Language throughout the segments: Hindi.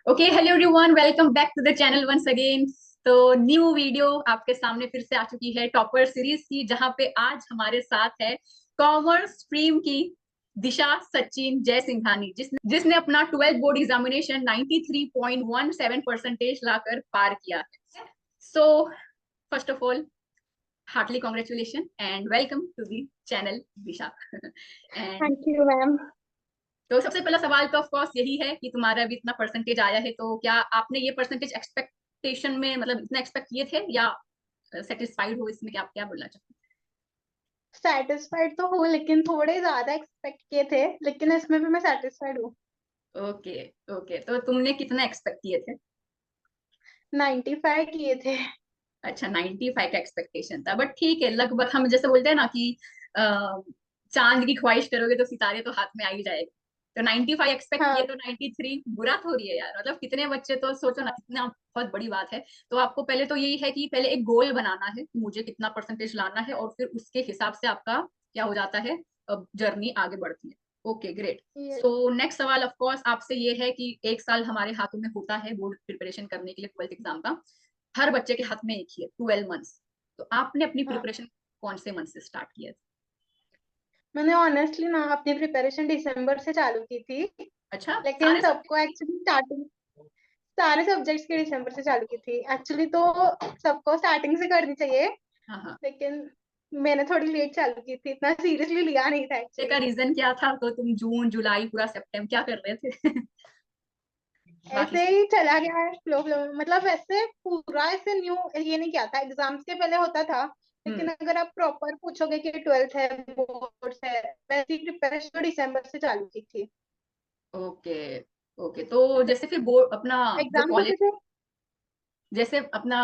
Okay, hello everyone, welcome back to the channel once again. तो न्यू वीडियो आपके सामने फिर से आ चुकी है टॉपर सीरीज की, जहां पे आज हमारे साथ है कॉमर्स स्ट्रीम की दिशा सचिन जय सिंघानी, जिसने अपना 12th बोर्ड एग्जामिनेशन 93.17 परसेंटेज लाकर पार किया है। So first of all, Hartley congratulation and welcome to the channel Disha. And thank you ma'am. तो सबसे पहला सवाल तो ऑफ कोर्स यही है कि तुम्हारा अभी इतना परसेंटेज आया है, तो क्या आपने ये परसेंटेज एक्सपेक्टेशन में, मतलब इतना एक्सपेक्ट किए थे, या सेटिस्फाइड हो इसमें? क्या आप क्या बोलना चाहते सेटिस्फाइड तो हूँ लेकिन थोड़े ज्यादा एक्सपेक्ट किए थे, लेकिन इसमें भी मैं सेटिस्फाइड हूँ। हो? ओके। ओके, तो तुमने कितना एक्सपेक्ट किए थे? 95 किए थे। अच्छा, 95 का एक्सपेक्टेशन था, बट ठीक है, लगभग हम जैसे बोलते हैं ना कि अ, चांद की ख्वाहिश करोगे तो सितारे तो हाथ में आ ही जाएगा। तो 95 एक्सपेक्ट किए हाँ तो 93 बुरा थोड़ी है यार। मतलब कितने बच्चे, तो सोचो ना, हाँ कितना बहुत बड़ी बात है। तो आपको पहले तो यही है कि पहले एक गोल बनाना है कि मुझे कितना परसेंटेज लाना है, और फिर उसके हिसाब से आपका क्या हो जाता है, जर्नी आगे बढ़ती है। Okay, great. ये सो नेक्स्ट सवाल ऑफ कोर्स आपसे ये है कि एक साल हमारे हाथों में होता है बोर्ड प्रिपरेशन करने के लिए, 12th एग्जाम का। हर बच्चे के हाथ में एक ही है, 12 मंथ्स। तो आपने अपनी हाँ। प्रिपरेशन कौन से मंथ से स्टार्ट किया था? मैंने ऑनेस्टली ना अपनी प्रिपरेशन दिसंबर से चालू की थी। अच्छा, लेकिन सारे सबको सब्जेक्ट? एक्चुअली स्टार्टिंग सारे सब्जेक्ट्स की दिसंबर से चालू की थी एक्चुअली, तो सबको स्टार्टिंग से करनी चाहिए। हाँ हाँ। लेकिन मैंने थोड़ी लेट चालू की थी, इतना सीरियसली लिया नहीं था का एक्चुअली। रीजन क्या था? तो तुम जून जुलाई पूरा सितंबर क्या कर रहे थे? बाकी ऐसे ही चला गया है फ्लो फ्लो में, मतलब वैसे पूरा ऐसे न्यू ये नहीं किया था, एग्जाम्स के पहले होता था। लेकिन हम्म। अगर आप प्रॉपर पूछोगे कि 12th है, बोर्ड है, वैसी प्रिपरेशन दिसंबर से चालू की थी। ओके। ओके, तो जैसे फिर बोर्ड अपना जो एग्जाम्स कॉलेज, होते थे। जैसे अपना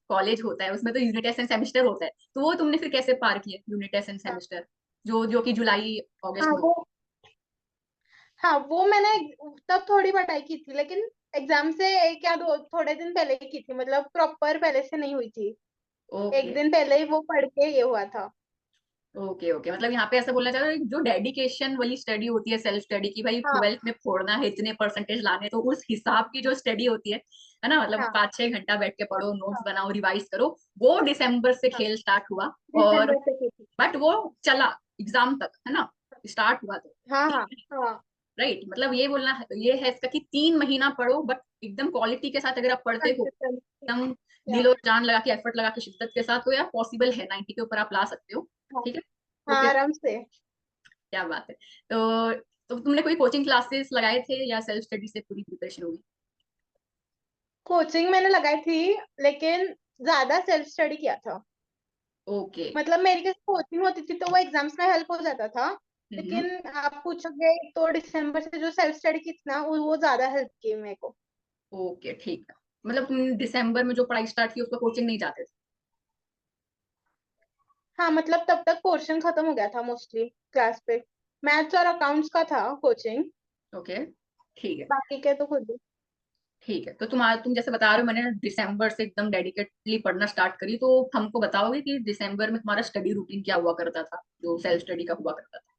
कॉलेज होता है उसमें तो यूनिट टेस्ट एंड सेमेस्टर होता है, तो वो तुमने फिर कैसे पार किए यूनिट टेस्ट एंड हाँ सेमेस्टर, जो जो कि जुलाई हाँ अगस्त में वो होते हाँ वो मैंने तब थोड़ी पढ़ाई की थी, लेकिन एग्जाम से एक या दो थोड़े दिन पहले ही की थी, मतलब प्रॉपर पहले से नहीं हुई थी। हैं? एक ओके। दिन पहले ही वो पढ़ के ये हुआ था। ओके ओके, मतलब यहाँ पे ऐसा बोलना चाह रहे हो, जो डेडिकेशन वाली स्टडी होती है, सेल्फ स्टडी की, भाई हाँ 12th में फोड़ना है, इतने परसेंटेज लाने, तो उस हिसाब की जो स्टडी होती है ना, मतलब हाँ 5-6 घंटा बैठ के हाँ पढ़ो, नोट्स हाँ बनाओ, रिवाइज करो, वो दिसंबर से हाँ खेल स्टार्ट हुआ। और दिसंबर से की थी। बट वो चला एग्जाम तक, है ना? स्टार्ट हुआ तो हाँ हाँ 3 महीने, हाँ राइट? मतलब ये बोलना है, ये है इसका कि 3 महीना पढ़ो, बट एकदम क्वालिटी के साथ अगर आप पढ़ते हो, कंसिस्टेंसी। एकदम या दिल और जान लगा के, एफर्ट लगा के, शिद्दत के साथ, तो यार पॉसिबल है, 90 के ऊपर आप ला सकते हो। हाँ ठीक है। हाँ ओके, आराम से। क्या बात है। तो तुमने कोई कोचिंग क्लासेस लगाए थे, या सेल्फ स्टडी से पूरी प्रिपरेशन होगी? कोचिंग मैंने लगाई थी, लेकिन ज्यादा सेल्फ स्टडी किया था। ओके। मतलब मेरी कैसे कोचिंग होती थी तो वो एग्जाम्स में हेल्प हो जाता था। हम्म। लेकिन आप पूछोगे तो दिसंबर से जो सेल्फ स्टडी की थी ना, वो ज्यादा हेल्प की मेरे को। ओके, ठीक है। मतलब तुम दिसंबर में जो पढ़ाई स्टार्ट की उसका कोचिंग नहीं जाते थे? हाँ मतलब तब तक पोर्शन खत्म हो गया था मोस्टली क्लास पे। मैथ्स और अकाउंट्स का था कोचिंग, ओके, ठीक है। बाकी के तो खुद ही। ठीक है, तो तुम जैसे बता रहे हो, मैंने दिसंबर से एकदम डेडिकेटली पढ़ना स्टार्ट करी, तो हमको बताओगे कि दिसंबर में तुम्हारा स्टडी रूटीन क्या हुआ करता था, जो सेल्फ स्टडी का हुआ करता था?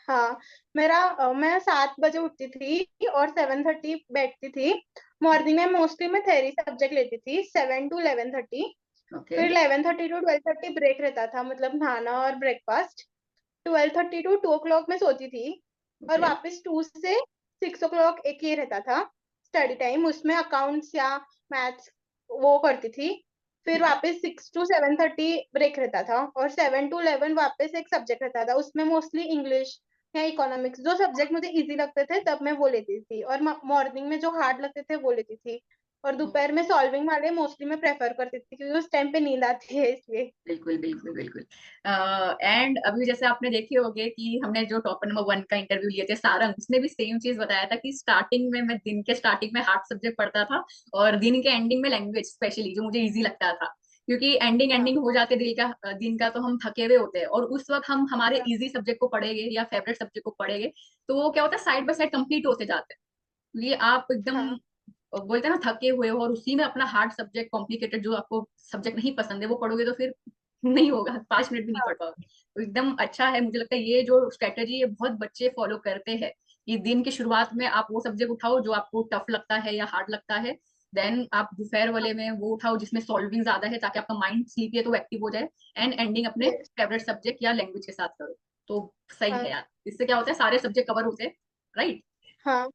हाँ मैं 7 बजे उठती थी और 7:30 बैठती थी। मॉर्निंग में मोस्टली मैं थ्योरी सब्जेक्ट लेती थी 7 to 11:30। ओके। फिर 11:30 to 12:30 ब्रेक रहता था, मतलब नहाना और ब्रेकफास्ट। 12:30 to 2 o'clock में सोती थी। और ओके। वापस 2 से 6 o'clock एक ये रहता था स्टडी टाइम, उसमें अकाउंट्स या मैथ्स वो करती थी। फिर ठीक है। वापस 6 to 7:30 ब्रेक रहता था, और 7 to 11 वापस एक सब्जेक्ट रहता था, उसमें मोस्टली इंग्लिश या इकोनॉमिक्स, जो सब्जेक्ट मुझे इजी लगते थे तब मैं वो लेती थी, और मॉर्निंग में जो हार्ड लगते थे वो लेती थी। और दोपहर में सॉल्विंग वाले मोस्टली मैं प्रेफर करती थी, क्योंकि उस टाइम पे नींद आती है इसलिए। बिल्कुल बिल्कुल बिल्कुल। एंड अभी जैसे आपने देखे होंगे कि हमने जो टॉपर नंबर 1 का इंटरव्यू लिए थे, सारंग, उसने भी सेम चीज बताया था कि स्टार्टिंग में मैं दिन के स्टार्टिंग में हार्ड सब्जेक्ट पढ़ता था, और दिन के एंडिंग में लैंग्वेज स्पेशली, जो मुझे इजी लगता था, क्योंकि एंडिंग हाँ एंडिंग हो जाते दिन का, तो हम थके हुए होते हैं, और उस वक्त हम हमारे हाँ इजी सब्जेक्ट को पढ़ेंगे या फेवरेट सब्जेक्ट को पढ़ेंगे, तो वो क्या होता है, साइड बाय साइड कंप्लीट होते जाते हैं। ये आप एकदम हाँ बोलते हैं ना, थके हुए हो, और उसी में अपना हार्ड सब्जेक्ट, कॉम्प्लिकेटेड जो आपको सब्जेक्ट नहीं पसंद है, वो पढ़ोगे तो फिर नहीं होगा, 5 मिनट भी नहीं हाँ पढ़ पाओगे। तो एकदम अच्छा है, मुझे लगता है ये जो स्ट्रेटेजी है बहुत बच्चे फॉलो करते हैं, कि दिन की शुरुआत में आप वो सब्जेक्ट उठाओ जो आपको टफ लगता है या हार्ड लगता है, देन आप दोपहर वाले में वो उठाओ जिसमें सॉल्विंग ज्यादा है, ताकि आपका माइंड स्लीपी है तो एक्टिव हो जाए, एंड एंडिंग अपने Yes. फेवरेट सब्जेक्ट या लैंग्वेज के साथ करो। तो सही हाँ है यार, इससे क्या होता है सारे सब्जेक्ट कवर होते हैं, राइट। हाँ। और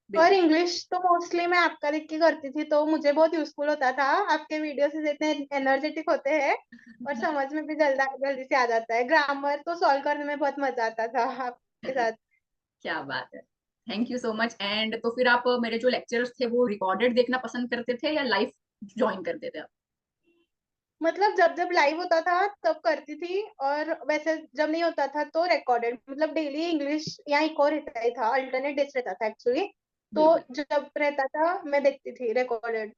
बिल्कुल। इंग्लिश तो मोस्टली मैं आपका देख के करती थी, तो मुझे बहुत यूजफुल होता था। आपके वीडियो से जितने एनर्जेटिक होते हैं और समझ में भी जल्दी जल्दी से आ जाता है। ग्रामर तो सॉल्व करने में बहुत मजा आता था आपके साथ। क्या बात है, thank you so much. And तो फिर आप मेरे जो लेक्चर्स थे वो रिकॉर्डेड देखना पसंद करते थे या लाइव ज्वाइन करते थे आप? मतलब जब जब लाइव होता था तब करती थी, और वैसे जब नहीं होता था तो रिकॉर्डेड। मतलब डेली इंग्लिश या एक और रहता ही था, अल्टरनेट डेज रहता था एक्चुअली। तो बिल्कुल। जब रहता था मैं देखती थी recorded.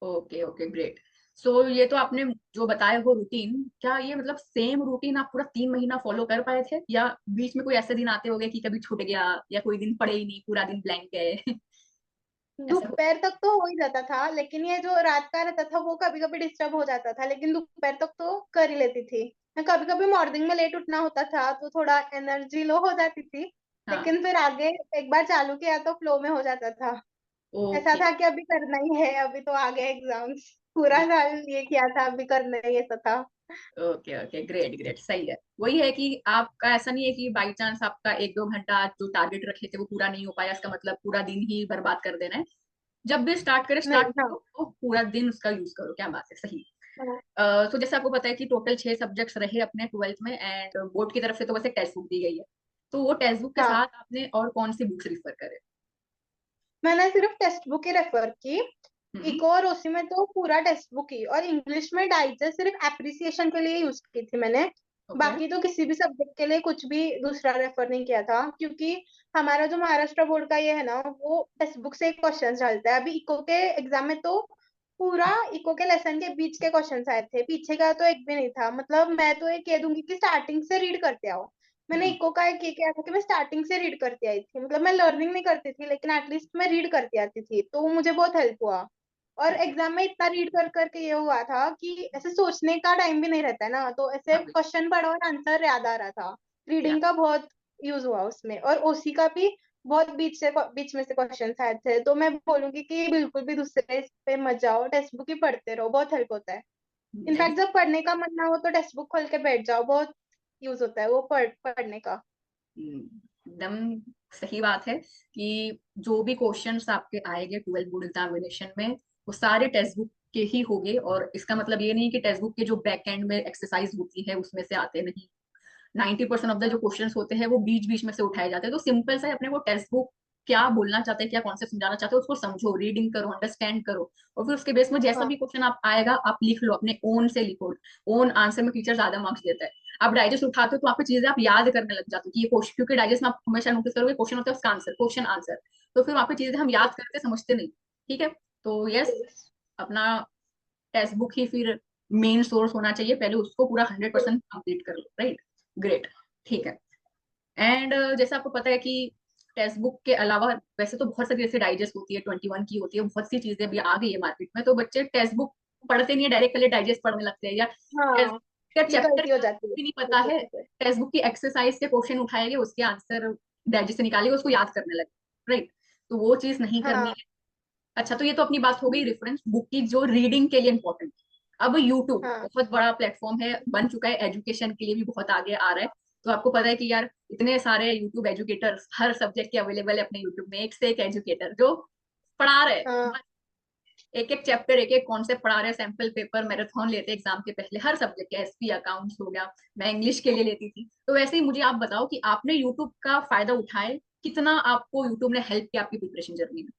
Okay okay great. So ये तो आपने जो बताया वो रूटीन, क्या ये मतलब सेम रूटीन आप पूरा 3 महीना फॉलो कर पाए थे, या बीच में कोई ऐसे दिन आते होंगे कि कभी छूट गया, या कोई दिन पढ़े ही नहीं पूरा दिन ब्लैंक है? ऐसा हो? दोपहर तक तो हो ही जाता था, लेकिन ये जो रात का रहता था वो कभी कभी डिस्टर्ब हो जाता था, लेकिन दोपहर तक तो कर ही लेती थी मैं। कभी कभी मॉर्निंग में लेट उठना होता था तो थोड़ा एनर्जी लो हो जाती थी, हाँ। लेकिन फिर आगे एक बार चालू किया तो फ्लो में हो जाता था। ऐसा ओके। था कि अभी करना ही है, अभी तो आ गए एग्जाम्स। पूरा साल ये किया था, अभी करना ही ऐसा था। ओके ओके ग्रेट ग्रेट, सही है। वही है कि आपका ऐसा नहीं है कि बाई चांस आपका 1-2 घंटा जो टारगेट रखे थे वो पूरा नहीं हो पाया, इसका मतलब पूरा दिन ही बर्बाद कर देना है। जब भी स्टार्ट करें, नहीं। स्टार्ट हाँ करो तो पूरा दिन उसका यूज करो, क्या बात है, सही। हाँ तो जैसे आपको पता है कि टोटल 6 सब्जेक्ट्स रहे अपने 12th में, एंड बोर्ड की तरफ से तो वैसे टेक्स्ट बुक दी गई है। तो वो टेक्स्ट बुक के हाँ। साथ आपने और कौन सी बुक्स रिफर करे? मैंने सिर्फ टेक्स्ट बुक ही रेफर की। हम्म। इको और उसी में तो पूरा टेक्स्ट बुक ही, और इंग्लिश में डाइजेस्ट सिर्फ एप्रिसिएशन के लिए यूज की थी मैंने। ओके। बाकी तो किसी भी सब्जेक्ट के लिए कुछ भी दूसरा रेफर नहीं किया था, क्योंकि हमारा जो महाराष्ट्र बोर्ड का ये है ना, वो टेक्स्ट बुक से क्वेश्चन डालता है। अभी इको के एग्जाम में तो पूरा इको के लेसन के बीच के क्वेश्चन आए थे, पीछे का तो एक भी नहीं था। मतलब मैं तो ये कह दूंगी कि स्टार्टिंग से रीड करते आओ। मैंने हम्म। इको का एक ये किया था कि मैं स्टार्टिंग से रीड करती आई थी। मतलब मैं लर्निंग नहीं करती थी, लेकिन एटलीस्ट मैं रीड करती आती थी, तो वो मुझे बहुत हेल्प हुआ। और ओके। एग्जाम में इतना रीड कर करके ये हुआ था कि ऐसे सोचने का टाइम भी नहीं रहता है ना, तो ऐसे हाँ बिल्कुल। क्वेश्चन पढ़ा और आंसर याद आ रहा था। क्या? रीडिंग का बहुत यूज हुआ उसमें, और ओसी का भी बहुत बीच में से क्वेश्चन आए थे। तो मैं बोलूंगी कि बिल्कुल भी दूसरे इस पे मत जाओ, टेक्स्ट बुक ही पढ़ते रहो, बहुत हेल्प होता है। नहीं। इनफैक्ट जब पढ़ने का मन ना हो तो टेक्स्ट बुक खोल के बैठ जाओ, बहुत यूज होता है वो पढ़ने का। एकदम सही बात है कि जो भी क्वेश्चंस आपके आएंगे 12 बोर्ड एग्जामिनेशन में, वो सारे टेक्स्ट बुक के ही होंगे। और इसका मतलब ये नहीं कि टेक्स्ट बुक के जो बैक एंड में एक्सरसाइज होती है उसमें से आते नहीं। 90% ऑफ द जो क्वेश्चंस होते हैं वो बीच बीच में से उठाए जाते हैं। तो सिंपल सा है, अपने वो टेक्स्ट बुक क्या बोलना चाहते हैं, क्या कॉन्सेप्ट समझाना चाहते हैं, उसको समझो, रीडिंग करो, अंडरस्टैंड करो। और फिर उसके बेस में जैसा हाँ भी क्वेश्चन आप आएगा आप लिख लो, अपने ओन से लिखो। ओन आंसर में टीचर ज्यादा मार्क्स देता है। आप डाइजेस्ट उठाते हो तो आपको चीजें आप याद करने लग जाते हो कि ये क्वेश्चन, क्योंकि डाइजेस्ट में आप हमेशा नोटिस करोगे क्वेश्चन होता है उसका आंसर, क्वेश्चन आंसर। तो फिर आपकी चीजें हम याद करते समझते नहीं। ठीक है। तो यस, अपना टेक्स्ट बुक ही फिर मेन सोर्स होना चाहिए, पहले उसको पूरा 100% कंप्लीट कर लो, राइट। ग्रेट। ठीक है। एंड जैसे आपको पता है कि टेक्स्ट बुक के अलावा वैसे तो बहुत सारी जैसे डाइजेस्ट होती है, 21 की होती है, बहुत सी चीजें अभी आ गई है मार्केट में। तो बच्चे टेक्स्ट बुक पढ़ते नहीं है, डायरेक्ट पहले डाइजेस्ट पढ़ने लगते हैं, या हाँ, ये चैप्टर गलती हो का जाती है भी नहीं पता है, बच्चों से। टेक्स्ट बुक की एक्सरसाइज के क्वेश्चन उठाएंगे, उसके आंसर डाइजेस्ट से निकालेंगे, उसको याद करने लगे, राइट। तो वो चीज नहीं करनी हाँ है। अच्छा, तो ये तो अपनी बात हो गई रेफरेंस बुक की जो रीडिंग के लिए इंपॉर्टेंट। अब यूट्यूब हाँ बहुत बड़ा प्लेटफॉर्म है, बन चुका है, एजुकेशन के लिए भी बहुत आगे आ रहा है। तो आपको पता है कि यार इतने सारे यूट्यूब एजुकेटर्स हर सब्जेक्ट के अवेलेबल है अपने यूट्यूब में, एक से एक एजुकेटर जो पढ़ा रहे हाँ। हैं। एक एक चैप्टर, एक एक कॉन्सेप्ट पढ़ा रहे हैं, सैंपल पेपर मैराथन लेते हैं एग्जाम के पहले हर सब्जेक्ट के, एसपी अकाउंट्स हो गया, मैं इंग्लिश के लिए लेती थी। तो वैसे ही मुझे आप बताओ कि आपने यूट्यूब का फायदा उठाए, कितना आपको यूट्यूब ने हेल्प किया आपकी प्रिपरेशन जर्नी में?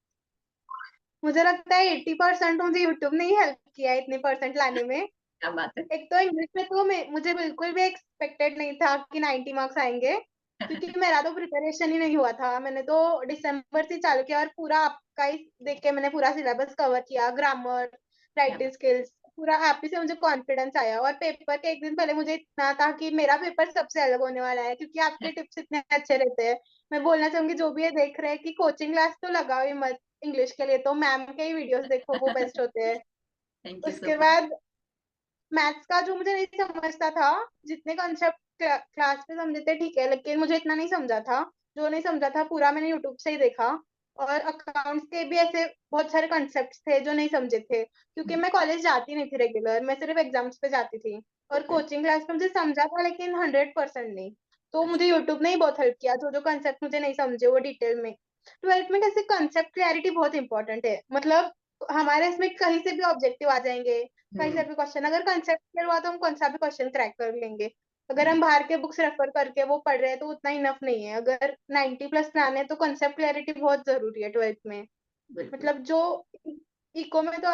मुझे लगता है 80% मुझे यूट्यूब ने ही हेल्प किया है इतने परसेंट लाने में। क्या बात है। एक तो इंग्लिश में तो मुझे बिल्कुल भी एक्सपेक्टेड नहीं था कि 90 मार्क्स आएंगे, क्योंकि मेरा तो प्रिपरेशन ही नहीं हुआ था। मैंने तो दिसंबर से चालू किया और पूरा आपका ही देख के मैंने पूरा सिलेबस कवर किया, ग्रामर, क्या राइटिंग बात। स्किल्स, पूरा आप ही से मुझे कॉन्फिडेंस आया। और पेपर के एक दिन पहले मुझे इतना था कि मेरा पेपर सबसे अलग होने वाला है, क्योंकि आपके टिप्स इतने अच्छे रहते हैं। मैं बोलना चाहूंगी जो भी ये देख रहे हैं कि कोचिंग क्लास तो लगाओ ही मत इंग्लिश के लिए, तो मैम के ही वीडियोस देखो, वो बेस्ट होते हैं। थैंक यू सो उसके मच। बाद मैथ्स का जो मुझे नहीं समझता था, जितने कॉन्सेप्ट क्लास पे समझे थे ठीक है, लेकिन मुझे इतना नहीं समझा था। जो नहीं समझा था पूरा मैंने यूट्यूब से ही देखा। और अकाउंट्स के भी ऐसे बहुत सारे कॉन्सेप्ट्स थे जो नहीं समझे थे, क्योंकि मैं कॉलेज जाती नहीं थी रेगुलर, मैं सिर्फ एग्जाम्स पे जाती थी। और ओके। कोचिंग क्लास में मुझे समझा था लेकिन 100% नहीं। तो मुझे यूट्यूब ने ही बहुत हेल्प किया, जो जो कंसेप्ट मुझे नहीं समझे वो डिटेल में। ट्वेल्थ में कैसे कंसेप्ट क्लैरिटी बहुत इंपॉर्टेंट है, मतलब हमारे इसमें कहीं से भी ऑब्जेक्टिव आ जाएंगे, कहीं से भी क्वेश्चन, अगर कंसेप्ट क्लियर हुआ तो हम कौन सा भी क्वेश्चन क्रैक कर लेंगे। अगर हम बाहर के बुक्स रेफर करके वो पढ़ रहे हैं तो उतना इनफ नहीं है, अगर 90+ लाने हैं तो कंसेप्ट क्लैरिटी बहुत जरूरी है ट्वेल्थ में। बिल्कुल मतलब जो इको में तो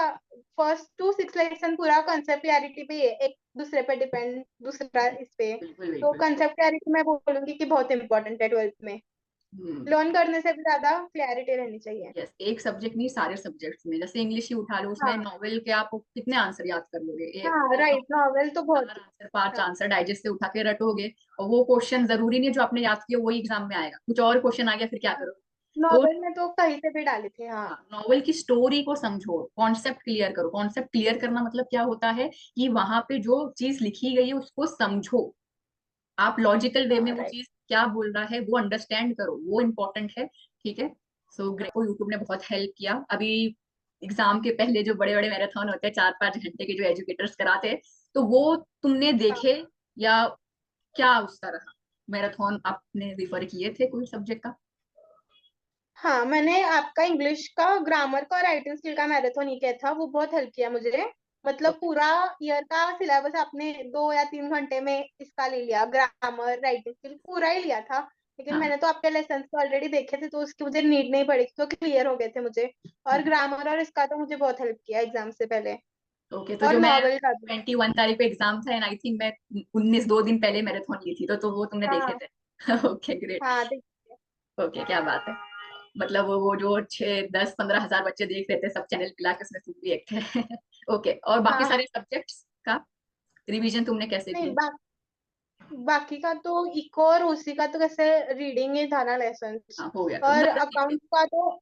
फर्स्ट टू सिक्स लेसन पूरा कंसेप्ट क्लैरिटी पे ही है, एक दूसरे पे डिपेंड, दूसरा इस पे। बिल्कुल तो बिल्कुल। कंसेप्ट क्लैरिटी मैं बोलूंगी कि बहुत इंपॉर्टेंट है ट्वेल्थ में, हम्म। लर्न करने से भी ज्यादा क्लैरिटी रहनी चाहिए। यस, एक सब्जेक्ट नहीं, सारे सब्जेक्ट्स में, जैसे इंग्लिश ही उठा लो, उसमें हाँ नॉवेल के आप कितने आंसर याद कर लोगे? हाँ एक राइट, नॉवेल तो बहुत। चार आंसर, पांच हाँ, आंसर डाइजेस्ट से उठा के रटोगे, और वो क्वेश्चन जरूरी नहीं है जो आपने याद किया वही एग्जाम में आएगा, कुछ और क्वेश्चन आ गया फिर क्या करो? तो नॉवेल में तो कहीं से भी डाले थे। हाँ नॉवेल की स्टोरी को समझो, कॉन्सेप्ट क्लियर करो। कॉन्सेप्ट क्लियर करना मतलब क्या होता है कि वहां पे जो चीज लिखी गई है उसको समझो, आप लॉजिकल वे में हाँ वो राइट। चीज क्या बोल रहा है वो अंडरस्टैंड करो, वो इम्पोर्टेंट है। ठीक है। सो ग्रेट को यूट्यूब ने बहुत हेल्प किया। अभी एग्जाम के पहले जो बड़े बड़े मैराथन होते हैं 4-5 घंटे के, जो एजुकेटर्स कराते हैं, तो वो तुमने देखे या क्या उसका रहा? मैराथन आपने रिफर किए थे कोई सब्जेक्ट का? हाँ मैंने आपका इंग्लिश का, ग्रामर का और राइटिंग स्किल का मैराथन ही किया था, वो बहुत हेल्प किया मुझे। मतलब ओके। पूरा ईयर का सिलेबस आपने 2 या 3 घंटे में इसका ले लिया, ग्रामर राइटिंग स्किल पूरा ही लिया था। लेकिन हाँ। मैंने तो आपके लेसन तो ऑलरेडी देखे थे तो उसकी मुझे नीड नहीं पड़ी, तो क्लियर हो गए थे मुझे। और ग्रामर और इसका तो मुझे बहुत हेल्प किया एग्जाम से पहले। ओके, तो और जो मैं नॉवेल का भी। 21 तारीख को एग्जाम था, एंड आई थिंक मैं 19 2 दिन पहले मैराथन ली थी, तो वो तुमने देखे हाँ थे? Okay great. हाँ देखिए। ओके, क्या बात है। मतलब वो जो 6-10-15 हजार बच्चे देख रहे थे, सब चैनल पिला के, उसमें तुम भी एक थे। ओके, और बाकी हाँ हाँ। सारे सब्जेक्ट्स का रिवीजन तुमने कैसे नहीं की? बाकी का तो इको और उसी का तो कैसे रीडिंग ही था ना लेसन। हाँ, हो गया और मतलब रट लेते अकाउंट्स का तो,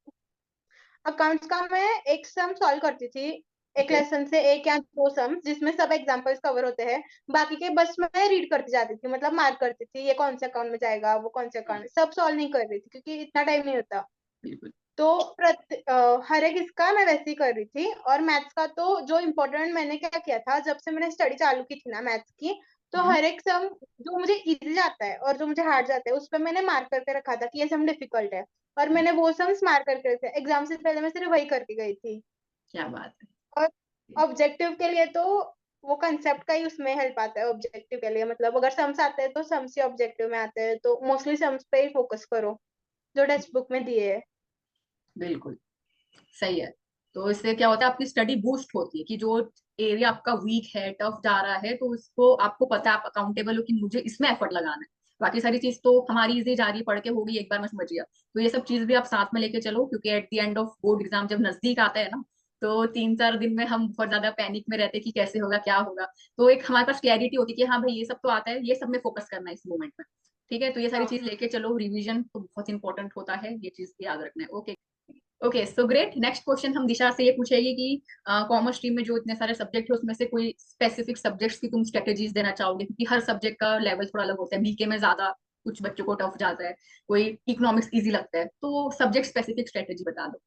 अकाउंट्स का मैं एक सम सॉल्व करती थी, हो। एक ओके। लेसन से एक या दो सम जिसमें सब एग्जांपल्स कवर होते हैं। बाकी के बस मैं रीड करती जाती थी, मतलब मार्क करती थी ये कौन से अकाउंट में जाएगा, वो कौन से अकाउंट, सब सॉल्व नहीं कर रही थी क्योंकि इतना टाइम नहीं होता। बिल्कुल। तो हर एक इसका मैं वैसे ही कर रही थी। और मैथ्स का तो जो इम्पोर्टेंट मैंने क्या किया था, जब से मैंने स्टडी चालू की थी ना मैथ्स की, तो हम्म। हर एक सम जो मुझे इजी जाता है और जो मुझे हार्ड जाता है उस पर मैंने मार्क करके रखा था कि ये सम डिफिकल्ट है। और मैंने वो सम्स मार्क करके रखे थे, एग्जाम से पहले मैं सिर्फ वही करके गई थी। क्या बात और है। ऑब्जेक्टिव के लिए तो वो कंसेप्ट का ही उसमें हेल्प आता है ऑब्जेक्टिव के लिए, मतलब अगर सम्स आते हैं तो सम्स ही ऑब्जेक्टिव में आते हैं, तो मोस्टली सम्स पे ही फोकस करो जो टेक्स्ट बुक में दिए है। बिल्कुल सही है। तो इससे क्या होता है, आपकी स्टडी बूस्ट होती है कि जो एरिया आपका वीक है, टफ जा रहा है, तो उसको आपको पता है, आप अकाउंटेबल हो कि मुझे इसमें एफर्ट लगाना है। बाकी सारी चीज तो हमारी इजी जा रही है, पढ़ के होगी एक बार में, समझ गया। तो ये सब चीज भी आप साथ में लेके चलो, क्योंकि at the end of board exam जब नजदीक आता है ना, तो 3-4 दिन में हम बहुत ज्यादा पैनिक में रहते हैं कि कैसे होगा क्या होगा। तो एक हमारे पास क्लैरिटी होती है कि हाँ भाई ये सब तो आता है, ये सब में फोकस करना है इस मोमेंट में। ठीक है, तो ये सारी हाँ चीज लेके चलो, रिवीजन तो बहुत इंपॉर्टेंट होता है, ये चीज याद रखना है। Okay. Okay, so great. Next question हम दिशा से ये पूछेगी कि कॉमर्स स्ट्रीम में जो इतने सारे सब्जेक्ट है, उसमें से कोई स्पेसिफिक सब्जेक्ट्स की तुम स्ट्रेटेजीज देना चाहोगे, क्योंकि हर सब्जेक्ट का लेवल थोड़ा अलग होता है। बीके में ज्यादा कुछ बच्चों को टफ जाता है, कोई इकोनॉमिक्स इजी लगता है, तो सब्जेक्ट स्पेसिफिक स्ट्रेटेजी बता दो।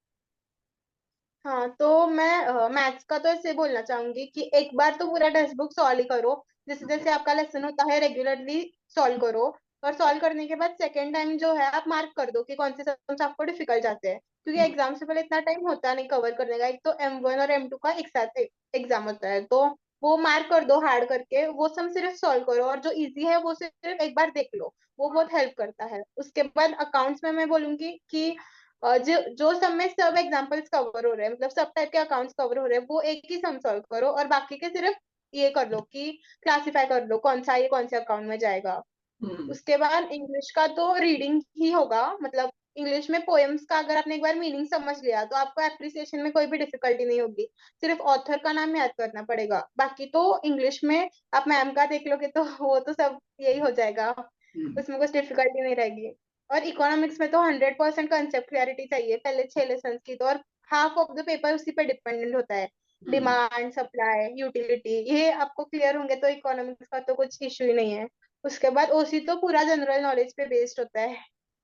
हाँ। तो मैं मैथ्स का तो ऐसे बोलना चाहूंगी कि एक बार तो पूरा टेक्स्ट बुक सॉल्व ही करो, जैसे ओके। जैसे आपका लेसन होता है रेगुलरली सॉल्व करो। और सॉल्व करने के बाद सेकेंड टाइम जो है आप मार्क कर दो कि कौन से सम्स आपको डिफिकल्ट जाते हैं, क्योंकि एग्जाम से पहले इतना टाइम होता नहीं कवर करने का। एक तो M1 और M2 का एक साथ एग्जाम होता है, तो वो मार्क कर दो हार्ड करके, वो सम सिर्फ सॉल्व करो और जो इजी है वो सिर्फ एक बार देख लो, वो बहुत हेल्प करता है। उसके बाद अकाउंट्स में मैं बोलूंगी कि जो जो सब में सब एग्जांपल्स कवर हो रहे हैं, मतलब सब टाइप के अकाउंट्स कवर हो रहे हैं, वो एक ही सम सॉल्व करो और बाकी के सिर्फ ये कर लो कि क्लासिफाई कर लो कौन सा ये कौन से अकाउंट में जाएगा। हम्म। उसके बाद इंग्लिश का तो रीडिंग ही होगा, मतलब इंग्लिश में पोएम्स का अगर आपने एक बार मीनिंग समझ लिया तो आपको एप्रिसिएशन में कोई भी डिफिकल्टी नहीं होगी, सिर्फ ऑथर का नाम याद करना पड़ेगा। बाकी तो इंग्लिश में आप मैम का देख लोगे तो वो तो सब यही हो जाएगा, हम्म। उसमें कुछ डिफिकल्टी नहीं रहेगी। और इकोनॉमिक्स में तो 100% कंसेप्ट क्लैरिटी चाहिए पहले 6 लेसन की तो, और हाफ ऑफ द पेपर उसी पे डिपेंडेंट होता है। हम्म। डिमांड सप्लाई यूटिलिटी ये आपको क्लियर होंगे तो इकोनॉमिक्स का तो कुछ इश्यू ही नहीं है। उसके बाद ओसी तो पूरा जनरल नॉलेज पे बेस्ड होता है।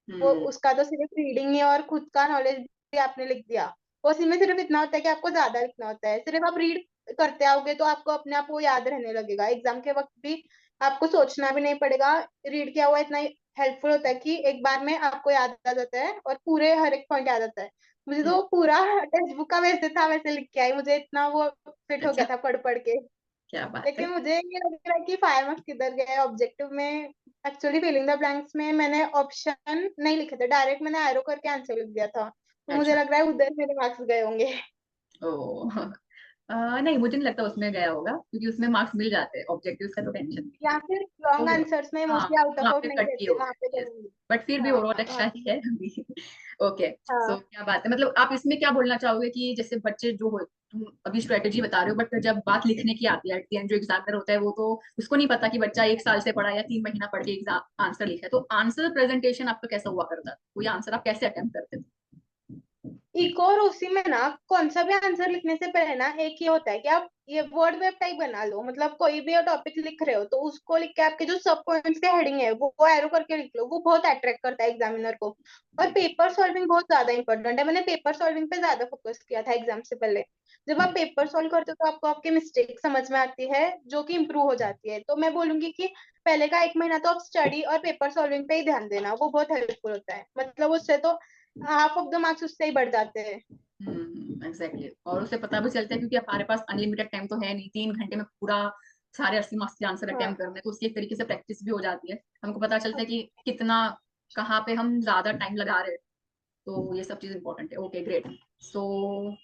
वो हम्म। उसका तो सिर्फ रीडिंग ही और खुद का नॉलेज भी आपने लिख दिया। उसी में सिर्फ इतना होता है कि आपको ज्यादा लिखना होता है, सिर्फ आप रीड करते आओगे तो आपको अपने आप वो याद रहने लगेगा। एग्जाम के वक्त भी आपको सोचना भी नहीं पड़ेगा। रीड किया हुआ इतना हेल्पफुल होता है कि एक बार में आपको याद आ जाता है और पूरे हर एक पॉइंट याद आता है। मुझे हम्म। तो पूरा टेक्स्ट बुक का वैसे था वैसे लिख के आई, मुझे इतना वो फिट हो गया अच्छा, था पढ़ पढ़ के। क्या बात है। लेकिन मुझे ये लग रहा है कि 5 मार्क्स किधर गए ऑब्जेक्टिव में। एक्चुअली फिलिंग द ब्लैंक्स में मैंने ऑप्शन नहीं लिखे थे, डायरेक्ट मैंने एरो करके आंसर लिख दिया था, तो मुझे अच्छा। लग रहा है उधर मेरे मार्क्स गए होंगे। ओ नहीं, मुझे नहीं लगता उसमें गया होगा, क्योंकि उसमें मार्क्स मिल जाते हैं, ऑब्जेक्टिव का तो टेंशन नहीं है। या फिर लॉन्ग तो आंसर्स में हाँ, मोस्टली आउट ऑफ वहाँ आउट पे नहीं कट किए देते, वहां पे होंगे, यस। करेंगे। बट फिर भी हाँ ओवरऑल हाँ अच्छा ही है अभी। ओके। सो हाँ क्या बात है, मतलब आप इसमें क्या बोलना चाहोगे कि जैसे बच्चे जो हो, तुम अभी स्ट्रेटेजी बता रहे हो, बट जब बात लिखने की आती है, एट द एंड जो एग्जामिनर होता है वो तो उसको नहीं पता कि बच्चा 1 साल से पढ़ा या 3 महीना पढ़ के एग्जाम आंसर लिखा है, तो आंसर प्रेजेंटेशन आपका कैसा हुआ करता है, कोई आंसर आप कैसे अटेम्प्ट करते थे? इको और उसी में ना कौन सा भी आंसर लिखने से पहले ना एक ये होता है कि आप ये वर्ड वेब टाइप बना लो। मतलब कोई भी टॉपिक लिख रहे हो तो उसको लिख के आपके जो सब पॉइंट्स के हेडिंग है वो एरो करके लिख लो, वो बहुत अट्रैक्ट करता है एग्जामिनर को। और पेपर सॉल्विंग बहुत ज्यादा इंपॉर्टेंट है, मैंने पेपर सॉल्विंग पे ज्यादा फोकस किया था एग्जाम से पहले। जब आप पेपर सॉल्व करते हो तो आपको आपकी मिस्टेक समझ में आती है जो कि इम्प्रूव हो जाती है। तो मैं बोलूंगी कि पहले का 1 महीना तो आप स्टडी और पेपर सॉल्विंग पे ही ध्यान देना, वो बहुत हेल्पफुल होता है। मतलब उससे तो हाफ ऑफ द मार्क्स उससे ही बढ़ जाते हैं। एग्जैक्टली, और उसे पता भी चलता है, क्योंकि हमारे पास अनलिमिटेड टाइम तो है नहीं, 3 घंटे में पूरा सारे 80 मार्क्स के आंसर हाँ अटेम्प्ट करने, तो उसकी एक तरीके से प्रैक्टिस भी हो जाती है, हमको पता चलता है कि कितना, कहाँ पे हम ज्यादा टाइम लगा रहे हैं। तो ये सब चीज इंपॉर्टेंट है। Okay, great. सो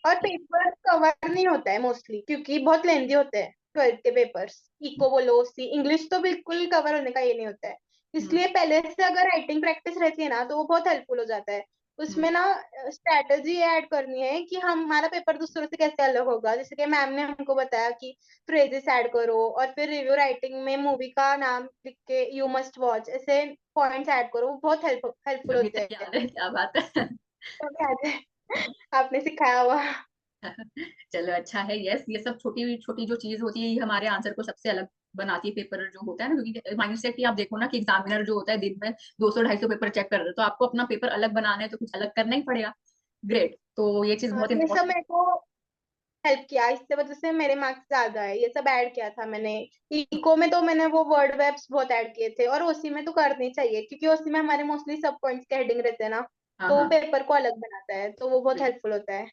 और पेपर कवर नहीं होता है मोस्टली क्योंकि बहुत लेंदी होते हैं 12th के पेपर्स। इको बोलो सी इंग्लिश तो बिल्कुल कवर होने का ये नहीं होता है। इसलिए पहले से अगर राइटिंग प्रैक्टिस रहती है ना तो वो बहुत हेल्पफुल हो जाता है। उसमें ना स्ट्रैटेजी ऐड करनी है कि हमारा पेपर दूसरों से कैसे अलग होगा। जैसे कि मैम ने हमको बताया कि फ्रेजेस ऐड करो और फिर रिव्यू राइटिंग में मूवी का नाम लिख के यू मस्ट वॉच ऐसे पॉइंट्स ऐड करो, वो बहुत हेल्पफुल अभी होते तक हैं। याद है, क्या बात है। तो क्या है, आपने सिखाया हुआ। चलो अच्छा है, यस, ये सब छोटी छोटी जो चीज होती है ये हमारे आंसर को सबसे अलग बनाती है, पेपर जो होता है ना, क्योंकि माइंडसेट ही आप देखो ना कि एग्जामिनर जो होता है दिन में 200-250 पेपर चेक कर रहे हैं, तो आपको अपना पेपर अलग बनाना है तो कुछ अलग करना ही पड़ेगा। ग्रेट, तो ये चीज हाँ बहुत ये सब इंपॉर्टेंट। मेरे को हेल्प किया, इससे वजह से मेरे मार्क्स ज्यादा है। ये सब ऐड किया था मैंने। इको में तो मैंने वो वर्ड वेब्स बहुत ऐड किए थे और ओसी में तो करनी चाहिए क्योंकि ओसी में हमारे मोस्टली सब पॉइंट्स के हेडिंग रहते हैं ना, हाँ तो वो हाँ। पेपर को अलग बनाता है, तो वो बहुत हेल्पफुल होता है।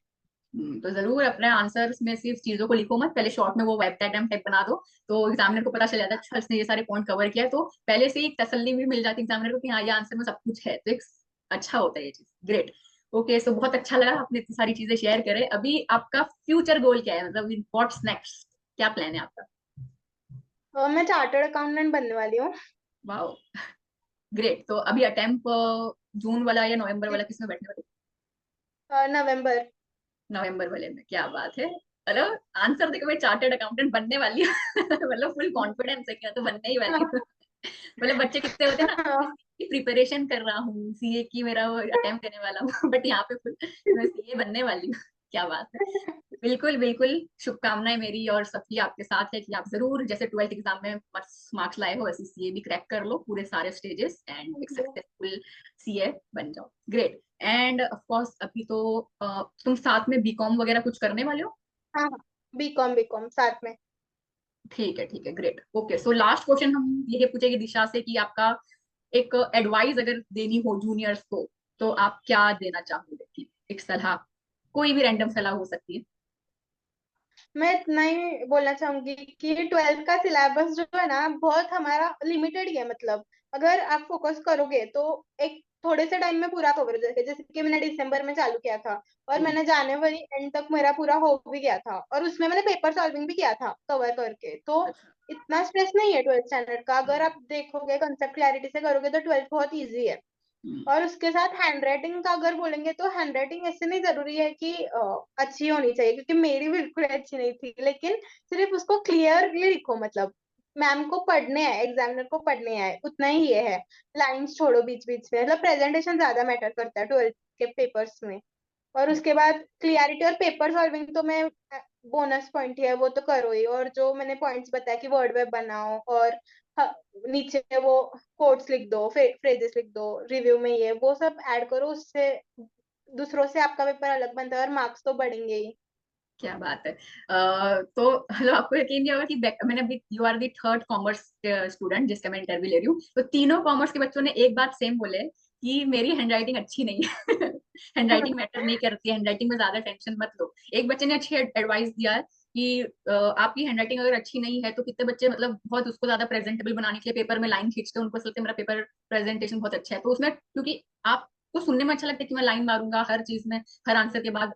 तो जरूर अपने आंसर्स में सिर्फ चीजों को लिखो मत, पहले शॉर्ट में वो वेब डायग्राम टाइप बना दो, तो एग्जामिनर को पता चल जाता है अच्छा इसने ये सारे पॉइंट कवर किया है, तो पहले से ही एक तसल्ली भी मिल जाती है एग्जामिनर को कि हाँ ये आंसर में सब कुछ है, तो एक अच्छा होता है ये चीज। ग्रेट। ओके, सो बहुत अच्छा लगा, आपने इतनी सारी चीजें शेयर करे। अभी आपका फ्यूचर गोल क्या है, मतलब व्हाट्स नेक्स्ट, क्या प्लान है आपका? और मैं चार्टर्ड अकाउंटेंट बनने वाली हूँ। Wow, great. तो अभी अटेम्प्ट जून वाला या नवंबर वाला किसमें बैठने वाले? नवंबर। नवंबर वाले में, क्या बात है। मतलब आंसर देखो, मैं चार्टर्ड अकाउंटेंट बनने वाली हूँ। मतलब फुल कॉन्फिडेंस है, क्या तो बनने ही वाली हूँ। मतलब बच्चे कितने होते हैं ना, इसकी प्रिपरेशन कर रहा हूँ, सीए की मेरा वो अटेम्प्ट देने वाला हूँ, बट यहाँ पे फुल मैं सीए बनने वाली हूँ। क्या बात है। बिल्कुल बिल्कुल, शुभकामनाएं मेरी और सबकी आपके साथ है कि आप जरूर जैसे 12th एग्जाम में मार्क्स लाए हो, वैसे सीए भी क्रैक कर लो पूरे सारे स्टेजेस एंड एक सक्सेसफुल सीए बन जाओ। ग्रेट। एंड ऑफ कोर्स अभी तो तुम साथ में बीकॉम वगैरह कुछ करने वाले हो? हाँ हाँ, बीकॉम साथ में। ठीक है, ठीक है, great. Okay, so last question हम ये पूछेंगे दिशा से कि आपका एक एडवाइस अगर देनी हो जूनियर्स को, तो आप क्या देना चाहोगे, एक सलाह, कोई भी रैंडम सलाह हो सकती है। मैं इतना ही बोलना चाहूंगी कि 12th का सिलेबस जो है ना बहुत हमारा लिमिटेड ही है। मतलब अगर आप फोकस करोगे तो एक थोड़े से टाइम में पूरा कवर हो जाएगा। जैसे कि मैंने दिसंबर में चालू किया था और हम्म। मैंने जनवरी एंड तक मेरा पूरा हो भी गया था और उसमें मैंने पेपर सॉल्विंग भी किया था कवर करके। तो अच्छा। इतना स्ट्रेस नहीं है 12th स्टैंडर्ड का। अगर हम्म। आप देखोगे कंसेप्ट क्लैरिटी से करोगे तो 12th बहुत ईजी है। हम्म। और उसके साथ हैंड राइटिंग का अगर बोलेंगे तो हैंड राइटिंग ऐसे नहीं जरूरी है कि अच्छी होनी चाहिए, क्योंकि मेरी बिल्कुल अच्छी नहीं थी। लेकिन सिर्फ उसको क्लियरली लिखो। मतलब मैम को पढ़ने हैं, एग्जामिनर को पढ़ने हैं, उतना ही ये है। लाइंस छोड़ो बीच बीच में। मतलब प्रेजेंटेशन ज्यादा मैटर करता है 12th के पेपर्स में। और उसके बाद क्लियरिटी और पेपर सॉल्विंग तो मैं बोनस पॉइंट ही है, वो तो करो ही। और जो मैंने पॉइंट्स बताया कि वर्ड वेब बनाओ और नीचे वो कोट्स लिख दो, फ्रेजेस लिख दो रिव्यू में, ये वो सब ऐड करो, उससे दूसरों से आपका पेपर अलग बनता है और मार्क्स तो बढ़ेंगे ही। क्या बात है। तो हेलो, आपको यकीन नहीं होगा कि मैंने अभी, you are the third commerce student जिसका मैं इंटरव्यू ले रही हूँ, तो तीनों कॉमर्स के बच्चों ने एक बात सेम बोले कि मेरी हैंडराइटिंग अच्छी नहीं है। हैंडराइटिंग मैटर नहीं करती है, हैंडराइटिंग में ज्यादा टेंशन मत लो। एक बच्चे ने अच्छी एडवाइस दिया है कि आपकी हैंडराइटिंग अगर अच्छी नहीं है तो कितने बच्चे मतलब बहुत उसको ज्यादा प्रेजेंटेबल बनाने के लिए पेपर में लाइन खींचते हैं, उनको लगता है मेरा पेपर प्रेजेंटेशन बहुत अच्छा है। तो उसमें क्योंकि आपको सुनने में अच्छा लगता है कि मैं लाइन मारूंगा हर चीज में, हर आंसर के बाद,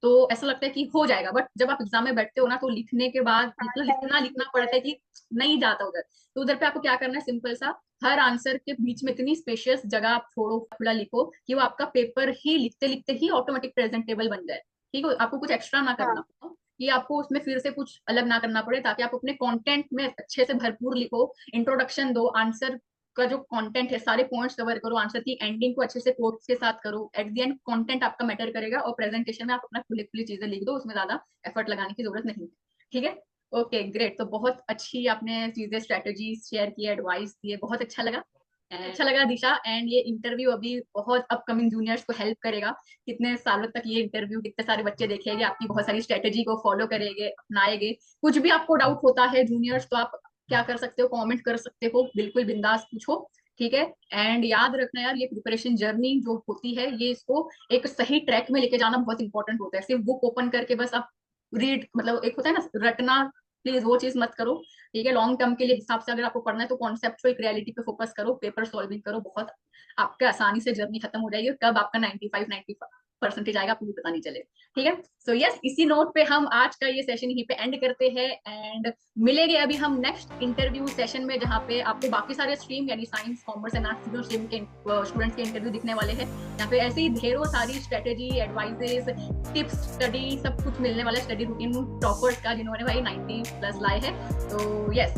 तो ऐसा लगता है कि हो जाएगा, बट जब आप एग्जाम में बैठते हो ना तो लिखने के बाद इतना लिखना लिखना पड़ता है कि नहीं जाता उधर। तो उधर पे आपको क्या करना है, सिंपल सा, हर आंसर के बीच में इतनी स्पेशियस जगह आप छोड़ो, खुला लिखो कि वो आपका पेपर ही लिखते लिखते ही ऑटोमेटिक प्रेजेंटेबल बन जाए। ठीक है, आपको कुछ एक्स्ट्रा ना करना हाँ हो, कि आपको उसमें फिर से कुछ अलग ना करना पड़े, ताकि आप अपने कंटेंट में अच्छे से भरपूर लिखो, इंट्रोडक्शन दो, आंसर का जो कंटेंट है सारे पॉइंट्स कवर करो, आंसर की एंडिंग को अच्छे से कोट्स के साथ करो, एट द एंड कंटेंट आपका मैटर करेगा, और प्रेजेंटेशन में आप अपना खुली खुली चीजें लिख दो, उसमें ज्यादा एफर्ट लगाने की जरूरत नहीं है। ठीक है, ओके ग्रेट। तो बहुत अच्छी आपने चीजें, स्ट्रेटेजीज शेयर की, एडवाइस दिए, बहुत अच्छा लगा। अच्छा लगा दिशा। एंड ये इंटरव्यू अभी बहुत अपकमिंग जूनियर्स को हेल्प करेगा, कितने सालों तक ये इंटरव्यू कितने सारे बच्चे देखेंगे, आपकी बहुत सारी स्ट्रेटेजी को फॉलो करेंगे, अपनाएंगे। कुछ भी आपको डाउट होता है जूनियर्स, तो आप क्या कर सकते हो, कमेंट कर सकते हो, बिल्कुल बिंदास पूछो। ठीक है, एंड याद रखना यार, ये प्रिपरेशन जर्नी जो होती है, ये इसको एक सही ट्रैक में लेके जाना बहुत इंपॉर्टेंट होता है। सिर्फ बुक ओपन करके बस आप रीड, मतलब एक होता है ना रटना, प्लीज वो चीज मत करो। ठीक है, लॉन्ग टर्म के लिए हिसाब से अगर आपको पढ़ना है तो कॉन्सेप्ट को एक रियलिटी पे फोकस करो, पेपर सॉल्विंग करो, बहुत आपके आसानी से जर्नी खत्म हो जाएगी। कब आपका 95 आएगा आपको भी पता नहीं चले। ठीक है, सो यस, इसी नोट पे हम आज का ये सेशन यहीं पे एंड करते हैं, एंड मिलेंगे अभी हम नेक्स्ट इंटरव्यू सेशन में, जहाँ पे आपको बाकी सारे स्ट्रीम यानी साइंस, कॉमर्स एंड आर्ट्स तीनों स्ट्रीम के स्टूडेंट्स के इंटरव्यू दिखने वाले हैं। यहाँ पे ऐसे ही ढेरों सारी स्ट्रेटेजी, एडवाइजेस, टिप्स, स्टडी, सब कुछ मिलने वाला, स्टडी रूटीन टॉपर्स का जिन्होंने भाई 90+ लाए हैं। तो यस,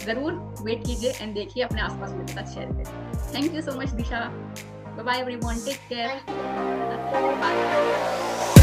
जरूर वेट कीजिए एंड देखिए, अपने आसपास मेरे साथ शेयर करिए। Thank you so much Disha, bye bye everyone, take care, bye.